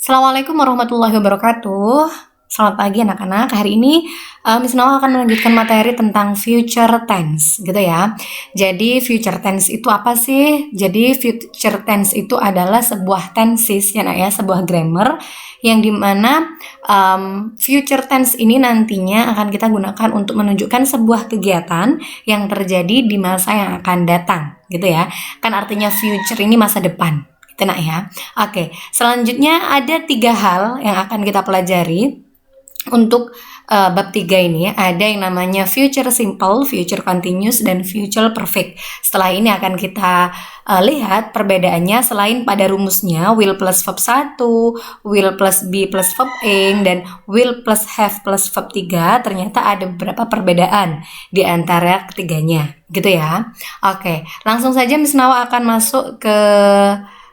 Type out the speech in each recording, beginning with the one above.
Assalamualaikum warahmatullahi wabarakatuh. Selamat pagi anak-anak. Hari ini Miss Nawa akan melanjutkan materi tentang future tense, gitu ya. Jadi future tense itu apa sih? Jadi future tense itu adalah sebuah tenses ya, nak ya, sebuah grammar yang dimana future tense ini nantinya akan kita gunakan untuk menunjukkan sebuah kegiatan yang terjadi di masa yang akan datang, gitu ya. Kan artinya future ini masa depan. Gitu nak ya. Oke, selanjutnya ada 3 hal yang akan kita pelajari untuk bab 3 ini ya. Ada yang namanya future simple, future continuous, dan future perfect. Setelah ini akan kita lihat perbedaannya selain pada rumusnya will plus verb 1, will plus be plus verb ing, dan will plus have plus verb 3, ternyata ada beberapa perbedaan di antara ketiganya, gitu ya. Oke, langsung saja Miss Nawa akan masuk ke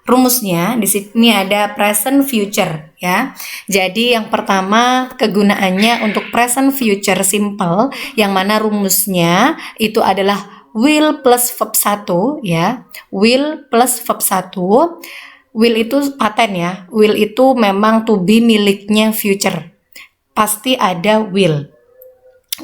rumusnya. Di sini ada present future ya. Jadi yang pertama kegunaannya untuk present future simple yang mana rumusnya itu adalah will plus verb 1 ya. Will plus verb 1. Will itu paten ya. Will itu memang to be miliknya future. Pasti ada will.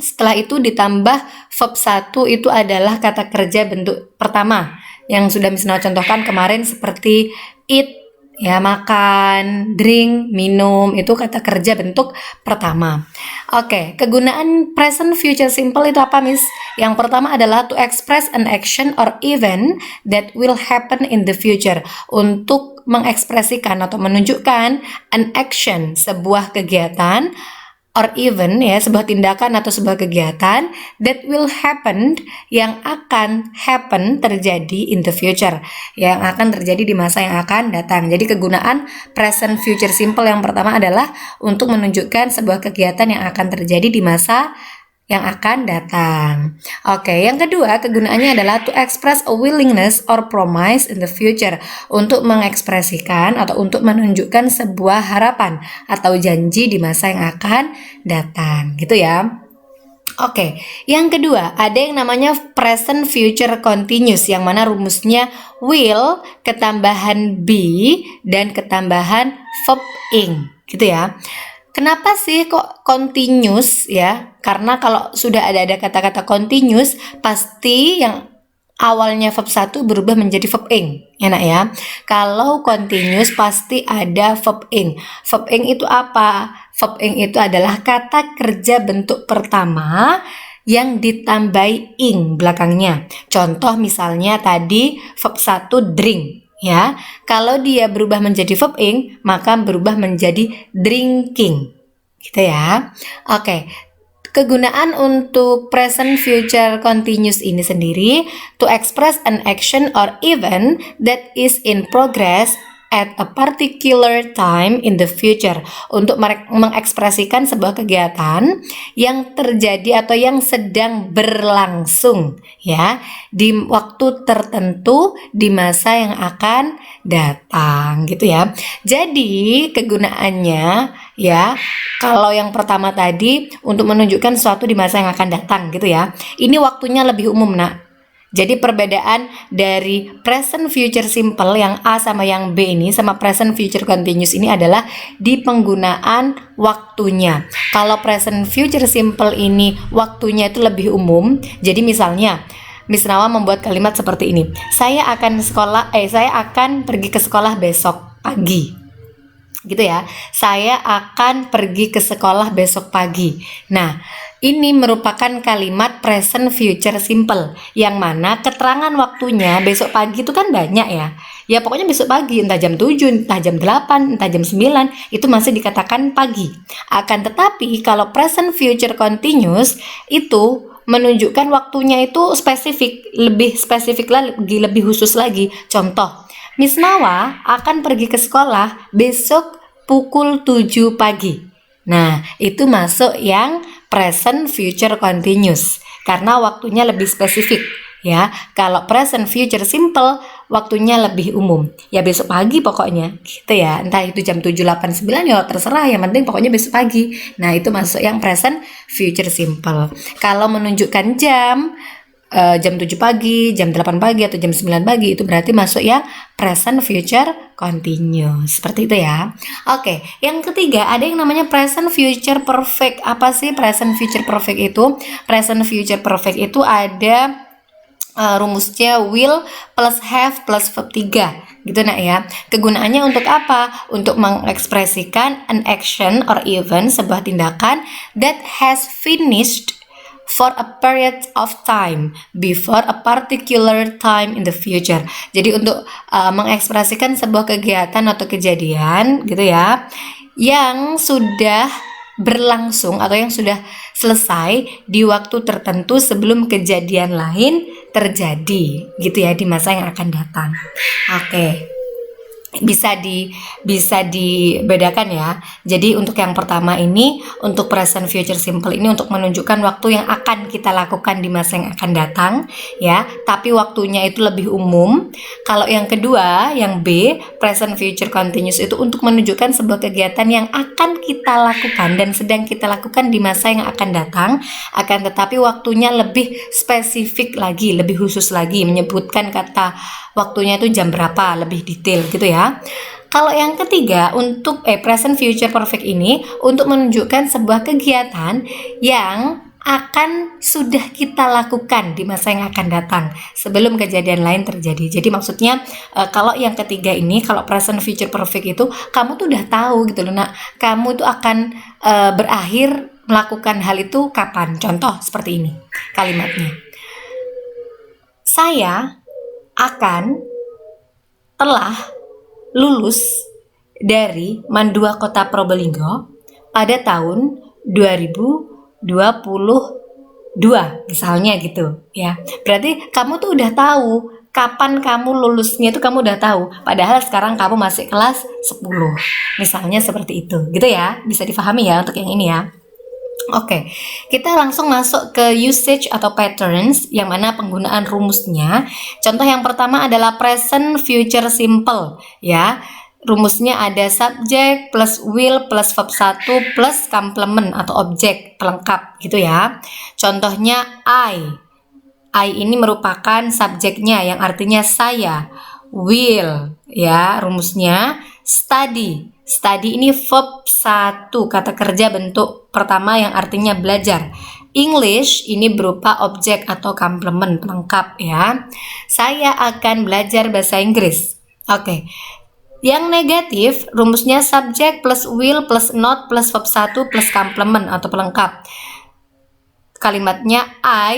Setelah itu ditambah verb 1 itu adalah kata kerja bentuk pertama yang sudah Miss Nawa contohkan kemarin seperti eat ya, makan, drink, minum, itu kata kerja bentuk pertama. Oke, kegunaan present future simple itu apa, Miss? Yang pertama adalah to express an action or event that will happen in the future. Untuk mengekspresikan atau menunjukkan an action, sebuah kegiatan or even ya, sebuah tindakan atau sebuah kegiatan that will happen, yang akan happen, terjadi in the future, yang akan terjadi di masa yang akan datang. Jadi kegunaan present future simple yang pertama adalah untuk menunjukkan sebuah kegiatan yang akan terjadi di masa yang akan datang. Oke, yang kedua kegunaannya adalah to express a willingness or promise in the future, untuk mengekspresikan atau untuk menunjukkan sebuah harapan atau janji di masa yang akan datang, gitu ya. Oke, yang kedua ada yang namanya present future continuous yang mana rumusnya will ketambahan be dan ketambahan verb ing, gitu ya. Kenapa sih kok continuous ya? Karena kalau sudah ada kata-kata continuous, pasti yang awalnya verb 1 berubah menjadi verb ing, ya nak ya. Kalau continuous pasti ada verb ing. Verb ing itu apa? Verb ing itu adalah kata kerja bentuk pertama yang ditambahi ing belakangnya. Contoh misalnya tadi verb 1 drink. Ya, kalau dia berubah menjadi verb ing, maka berubah menjadi drinking, gitu ya. Oke, kegunaan untuk present future continuous ini sendiri to express an action or event that is in progress at a particular time in the future, untuk mengekspresikan sebuah kegiatan yang terjadi atau yang sedang berlangsung ya di waktu tertentu di masa yang akan datang, gitu ya. Jadi kegunaannya ya, kalau yang pertama tadi untuk menunjukkan sesuatu di masa yang akan datang, gitu ya. Ini waktunya lebih umum, nak. Jadi perbedaan dari present future simple yang A sama yang B ini sama present future continuous ini adalah di penggunaan waktunya. Kalau present future simple ini waktunya itu lebih umum. Jadi misalnya Miss Nawa membuat kalimat seperti ini. Saya akan pergi ke sekolah besok pagi. Gitu ya. Saya akan pergi ke sekolah besok pagi. Nah, ini merupakan kalimat present future simple yang mana keterangan waktunya besok pagi itu kan banyak ya. Ya pokoknya besok pagi, entah jam 7, entah jam 8, entah jam 9, itu masih dikatakan pagi. Akan tetapi kalau present future continuous itu menunjukkan waktunya itu lebih spesifik lagi, lebih khusus lagi. Contoh, Miss Nawa akan pergi ke sekolah besok pukul 7 pagi. Nah, itu masuk yang present future continuous karena waktunya lebih spesifik ya. Kalau present future simple waktunya lebih umum. Ya besok pagi pokoknya, gitu ya. Entah itu jam 7, 8, 9 ya terserah, yang penting pokoknya besok pagi. Nah, itu masuk yang present future simple. Kalau menunjukkan jam jam 7 pagi, jam 8 pagi, atau jam 9 pagi, itu berarti masuk yang present future continuous. Seperti itu ya. Oke, yang ketiga ada yang namanya present future perfect. Apa sih present future perfect itu? Present future perfect itu ada rumusnya will plus have plus verb 3 gitu nak ya. Kegunaannya untuk apa? Untuk mengekspresikan an action or event, sebuah tindakan that has finished for a period of time before a particular time in the future. Jadi untuk mengekspresikan sebuah kegiatan atau kejadian gitu ya, yang sudah berlangsung atau yang sudah selesai di waktu tertentu sebelum kejadian lain terjadi gitu ya, di masa yang akan datang. Oke. Bisa dibedakan ya. Jadi untuk yang pertama ini, untuk present future simple ini untuk menunjukkan waktu yang akan kita lakukan di masa yang akan datang ya, tapi waktunya itu lebih umum. Kalau yang kedua, yang B, present future continuous, itu untuk menunjukkan sebuah kegiatan yang akan kita lakukan dan sedang kita lakukan di masa yang akan datang, akan tetapi waktunya lebih spesifik lagi, lebih khusus lagi, menyebutkan kata waktunya itu jam berapa, lebih detail gitu ya. Kalau yang ketiga, untuk present future perfect ini untuk menunjukkan sebuah kegiatan yang akan sudah kita lakukan di masa yang akan datang sebelum kejadian lain terjadi. Jadi maksudnya kalau yang ketiga ini, kalau present future perfect itu kamu tuh udah tahu gitu loh nak, kamu tuh akan berakhir melakukan hal itu kapan. Contoh seperti ini kalimatnya. Saya akan telah lulus dari Mandua Kota Probolinggo pada tahun 2022 misalnya gitu ya. Berarti kamu tuh udah tahu kapan kamu lulusnya, itu kamu udah tahu, padahal sekarang kamu masih kelas 10 misalnya, seperti itu gitu ya. Bisa difahami ya untuk yang ini ya. Oke, kita langsung masuk ke usage atau patterns, yang mana penggunaan rumusnya. Contoh yang pertama adalah present future simple ya. Rumusnya ada subject plus will plus verb 1 plus complement atau objek pelengkap gitu ya. Contohnya I ini merupakan subjeknya yang artinya saya. Will ya, rumusnya study. Study ini verb 1, kata kerja bentuk pertama yang artinya belajar. English ini berupa objek atau komplement pelengkap ya. Saya akan belajar bahasa Inggris. Oke. Yang negatif, rumusnya subject plus will plus not plus verb 1 plus komplement atau pelengkap. Kalimatnya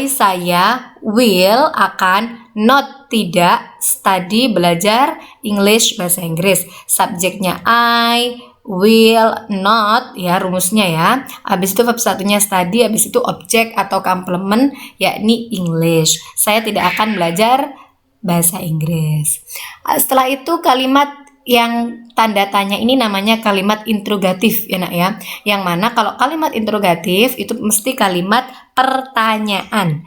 saya, will, akan, not, tidak, study, belajar English, bahasa Inggris. Subjeknya I, will, not ya rumusnya ya. Habis itu verb satunya study, habis itu objek atau komplement yakni English. Saya tidak akan belajar bahasa Inggris. Setelah itu kalimat yang tanda tanya ini namanya kalimat interrogatif ya nak ya. Yang mana kalau kalimat interrogatif itu mesti kalimat pertanyaan.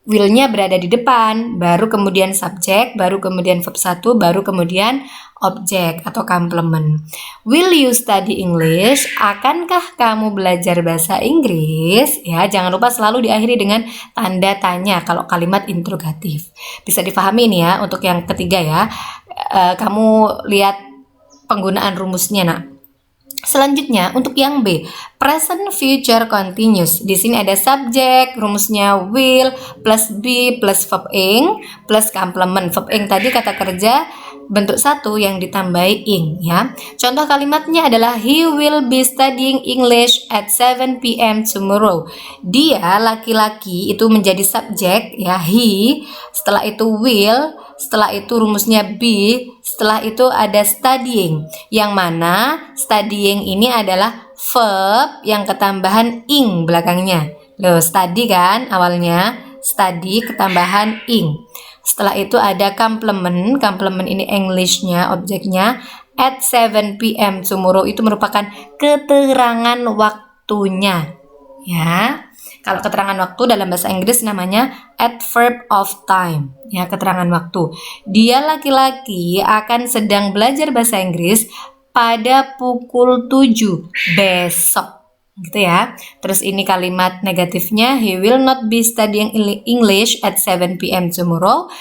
Will-nya berada di depan, baru kemudian subjek, baru kemudian verb 1, baru kemudian objek atau komplement. Will you study English? Akankah kamu belajar bahasa Inggris? Ya, jangan lupa selalu diakhiri dengan tanda tanya kalau kalimat interrogatif. Bisa difahami ini ya untuk yang ketiga ya. Kamu lihat penggunaan rumusnya nak. Selanjutnya untuk yang B, present future continuous. Di sini ada subjek, rumusnya will plus be plus verb ing plus complement. Verb ing tadi kata kerja bentuk 1 yang ditambahi ing ya. Contoh kalimatnya adalah he will be studying English at 7 p.m. tomorrow. Dia laki-laki itu menjadi subjek ya, he, setelah itu will, setelah itu rumusnya be, setelah itu ada studying, yang mana studying ini adalah verb yang ketambahan ing belakangnya. Loh, study kan awalnya, study ketambahan ing. Setelah itu ada complement, complement ini Englishnya, objeknya at 7 p.m. tomorrow, itu merupakan keterangan waktunya ya. Kalau keterangan waktu dalam bahasa Inggris namanya adverb of time ya, keterangan waktu. Dia laki-laki akan sedang belajar bahasa Inggris pada pukul 7 besok gitu ya. Terus ini kalimat negatifnya, he will not be studying English at 7 p.m. tomorrow.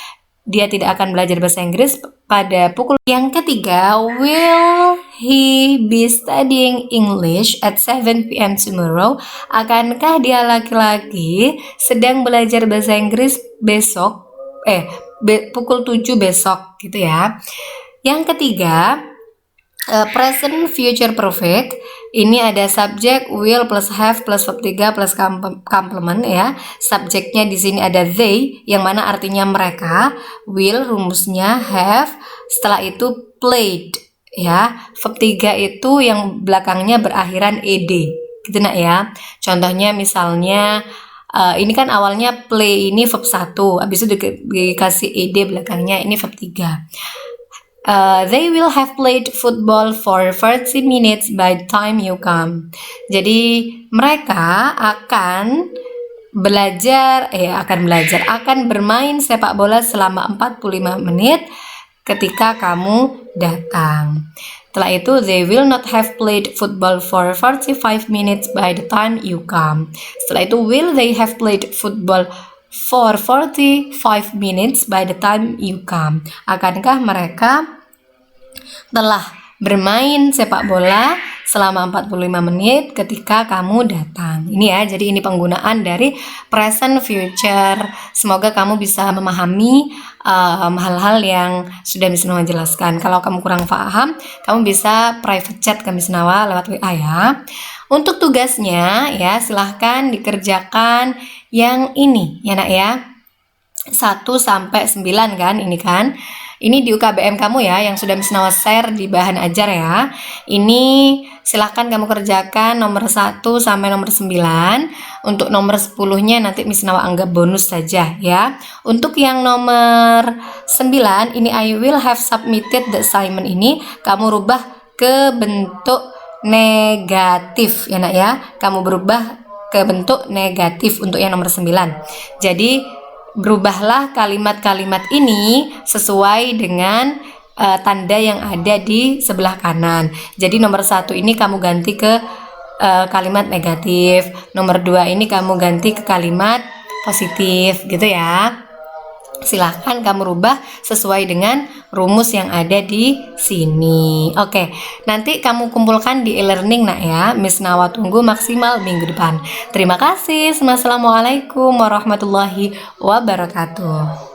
Dia tidak akan belajar bahasa Inggris pada pukul. Yang ketiga, will he be studying English at 7 p.m. tomorrow? Akankah dia laki-laki sedang belajar bahasa Inggris besok pukul 7 besok gitu ya. Yang ketiga, present future perfect. Ini ada subjek will plus have plus verb 3 plus complement ya. Subjeknya di sini ada they yang mana artinya mereka, will rumusnya have, setelah itu played ya. Verb 3 itu yang belakangnya berakhiran ed. Gitu nak ya. Contohnya misalnya ini kan awalnya play ini verb 1, habis itu dikasih ed belakangnya, ini verb 3. They will have played football for 30 minutes by the time you come. Jadi mereka akan bermain sepak bola selama 45 menit ketika kamu datang. Setelah itu, they will not have played football for 45 minutes by the time you come. Setelah itu, will they have played football for 45 minutes by the time you come? Akankah mereka telah bermain sepak bola selama 45 menit ketika kamu datang? Ini ya, jadi ini penggunaan dari present future. Semoga kamu bisa memahami hal-hal yang sudah Miss Nawa jelaskan. Kalau kamu kurang paham, kamu bisa private chat ke Miss Nawa lewat WA ya. Untuk tugasnya ya, silahkan dikerjakan yang ini ya nak ya, 1 sampai 9 kan ini kan. Ini di UKBM kamu ya, yang sudah Miss Nawa share di bahan ajar ya. Ini silahkan kamu kerjakan nomor 1 sampai nomor 9. Untuk nomor 10-nya nanti Miss Nawa anggap bonus saja ya. Untuk yang nomor 9, ini I will have submitted the assignment ini, kamu rubah ke bentuk negatif ya nak ya. Kamu berubah ke bentuk negatif untuk yang nomor 9. Jadi berubahlah kalimat-kalimat ini sesuai dengan tanda yang ada di sebelah kanan. Jadi nomor 1 ini kamu ganti ke kalimat negatif, nomor 2 ini kamu ganti ke kalimat positif gitu ya. Silahkan kamu rubah sesuai dengan rumus yang ada di sini. Oke, nanti kamu kumpulkan di e-learning nak ya. Miss Nawa tunggu maksimal minggu depan. Terima kasih. Wassalamualaikum warahmatullahi wabarakatuh.